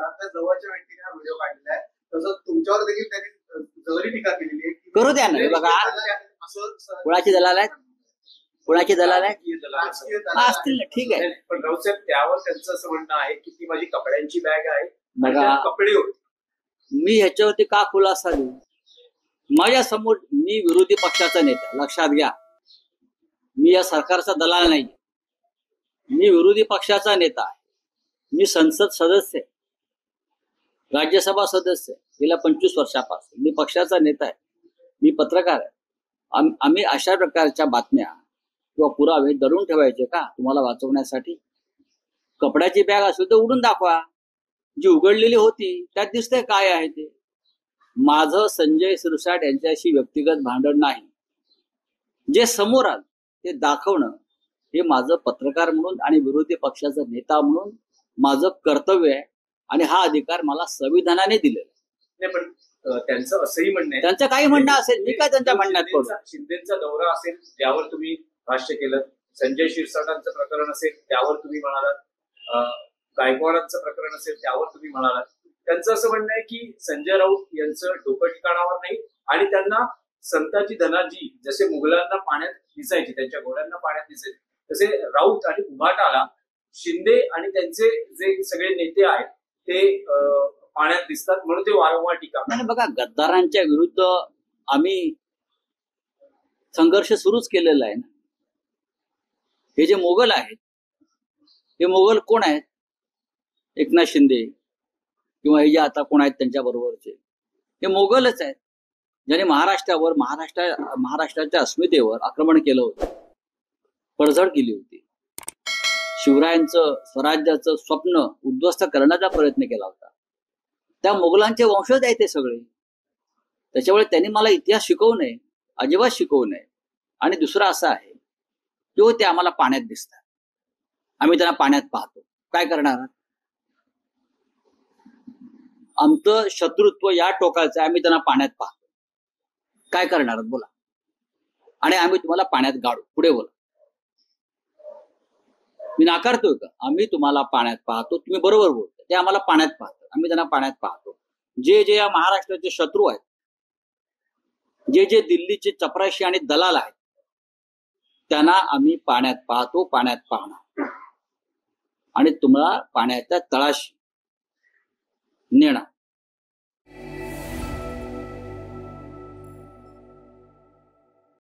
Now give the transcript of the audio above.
घरातल्या जवळच्या व्यक्तीने हा व्हिडिओ काढलेला आहे, तसंच तुमच्यावर देखील त्यांनी जवळी टीका केलेली आहे. करू द्या ना. बघा, कुणाची दलाल आहेत, कुणाची दलाल आहेत असतील ना, ठीक आहे. पण राऊत साहेब, त्यावर त्यांचं असं म्हणणं आहे की ती माझी कपड्यांची बॅग आहे, बघा कपडे होते. मी ह्याच्यावरती का खुलासा देऊ? माझ्या समोर मी विरोधी पक्षाचा नेता, लक्षात घ्या. मी या सरकारचा दलाल नाही, मी विरोधी पक्षाचा नेता आहे. मी संसद सदस्य आहे, राज्यसभा सदस्य आहे गेल्या 25 वर्षापासून. मी पक्षाचा नेता आहे, मी पत्रकार आहे. आम्ही अशा प्रकारच्या बातम्या किंवा पुरावे दडून ठेवायचे का तुम्हाला वाचवण्यासाठी? कपड्याची बॅग असेल तर उडून दाखवा. जी उघडलेली होती त्यात दिसतंय काय आहे ते. माझं संजय शिरसाट यांच्याशी व्यक्तिगत भांडण नाही. जे समोर आलं ते दाखवणं हे माझं पत्रकार म्हणून आणि विरोधी पक्षाचा नेता म्हणून माझं कर्तव्य आहे, आणि हा अधिकार मला संविधानाने दिलेला नाही. पण त्यांचं असंही म्हणणं आहे, त्यांचं काही म्हणणं असेल, मी काय त्यांच्या म्हणण्यात पडू. शिंदेचा दौरा असेल त्यावर तुम्ही भाष्य केलं, संजय शिरसाटांचं प्रकरण असेल त्यावर तुम्ही म्हणालात, गायकवाडांचं प्रकरण असेल त्यावर तुम्ही म्हणालात. त्यांचं असं म्हणणं आहे की संजय राऊत यांचं डोकं ठिकाणावर नाही, आणि त्यांना संताजी धनाजी जसे मुघलांना पाण्यात दिसायचे, त्यांच्या घोड्यांना पाण्यात दिसायचे, तसे राऊत आणि उभाटाला शिंदे आणि त्यांचे जे सगळे नेते आहेत ते पाण्यात दिसतात, म्हणून ते वारंवार टीका. नाही बघा, गद्दारांच्या विरुद्ध आम्ही संघर्ष सुरूच केलेला आहे ना. हे जे मोगल आहेत, हे मोगल कोण आहेत? एकनाथ शिंदे किंवा हे जे आता कोण आहेत त्यांच्या बरोबरचे, हे मोगलच आहेत, ज्याने महाराष्ट्राच्या अस्मितेवर आक्रमण केलं होतं, पडझड केली होती. शिवरायांचं स्वराज्याचं स्वप्न उद्ध्वस्त करण्याचा प्रयत्न केला होता. त्या मोगलांचे वंशज आहेत ते सगळे. त्याच्यामुळे त्यांनी मला इतिहास शिकवू नये, अजिबात शिकवू नये. आणि दुसरं असं आहे की ते आम्हाला पाण्यात दिसतात, आम्ही त्यांना पाण्यात पाहतो. काय करणार? आमचं शत्रुत्व या टोकाचं आहे, आम्ही त्यांना पाण्यात पाहतो. काय करणार बोला? आणि आम्ही तुम्हाला पाण्यात गाडू. पुढे बोला. मी नाकारतोय का? आम्ही तुम्हाला पाण्यात पाहतो, तुम्ही बरोबर बोलता. ते आम्हाला पाण्यात पाहतात, आम्ही त्यांना पाण्यात पाहतो. जे जे या महाराष्ट्राचे शत्रू आहेत, जे जे दिल्लीचे चपराशी आणि दलाल आहेत, त्यांना आम्ही पाण्यात पाहतो, पाण्यात पाहणार, आणि तुम्हाला पाण्याच्या तळाशी नेणार.